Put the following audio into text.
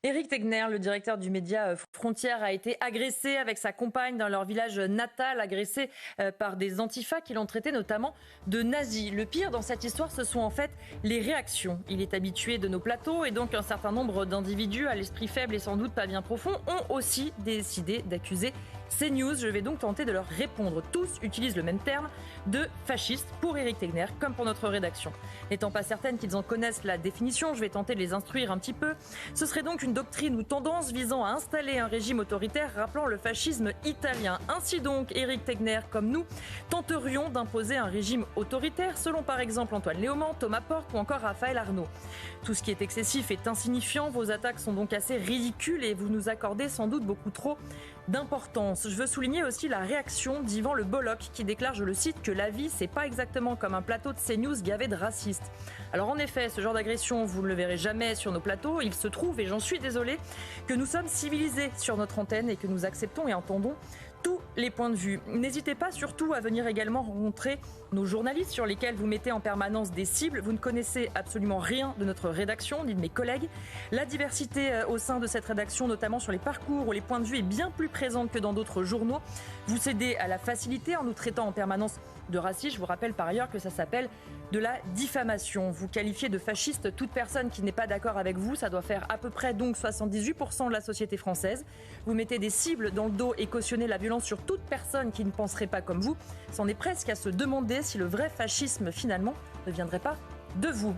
Éric Tegner, le directeur du média Frontières, a été agressé avec sa compagne dans leur village natal, agressé par des antifas qui l'ont traité notamment de nazi. Le pire dans cette histoire, ce sont en fait les réactions. Il est habitué de nos plateaux et donc un certain nombre d'individus à l'esprit faible et sans doute pas bien profond ont aussi décidé d'accuser CNews. Je vais donc tenter de leur répondre. Tous utilisent le même terme de fasciste pour Éric Tegner comme pour notre rédaction. N'étant pas certaine qu'ils en connaissent la définition, je vais tenter de les instruire un petit peu. Ce serait donc une doctrine ou tendance visant à installer un régime autoritaire rappelant le fascisme italien. Ainsi donc, Éric Tegner, comme nous, tenterions d'imposer un régime autoritaire selon par exemple Antoine Léaumont, Thomas Portes ou encore Raphaël Arnaud. Tout ce qui est excessif est insignifiant, vos attaques sont donc assez ridicules et vous nous accordez sans doute beaucoup trop d'importance. Je veux souligner aussi la réaction d'Yvan Le Bolloc qui déclare, je le cite, que la vie c'est pas exactement comme un plateau de CNews gavé de racistes. Alors en effet, ce genre d'agression, vous ne le verrez jamais sur nos plateaux. Il se trouve, et j'en suis désolée, que nous sommes civilisés sur notre antenne et que nous acceptons et entendons tous les points de vue. N'hésitez pas surtout à venir également rencontrer nos journalistes sur lesquels vous mettez en permanence des cibles. Vous ne connaissez absolument rien de notre rédaction ni de mes collègues. La diversité au sein de cette rédaction, notamment sur les parcours ou les points de vue, est bien plus présente que dans d'autres journaux. Vous cédez à la facilité en nous traitant en permanence de racistes. Je vous rappelle par ailleurs que ça s'appelle de la diffamation. Vous qualifiez de fasciste toute personne qui n'est pas d'accord avec vous. Ça doit faire à peu près donc 78% de la société française. Vous mettez des cibles dans le dos et cautionnez la violence sur toute personne qui ne penserait pas comme vous. C'en est presque à se demander si le vrai fascisme finalement ne viendrait pas de vous.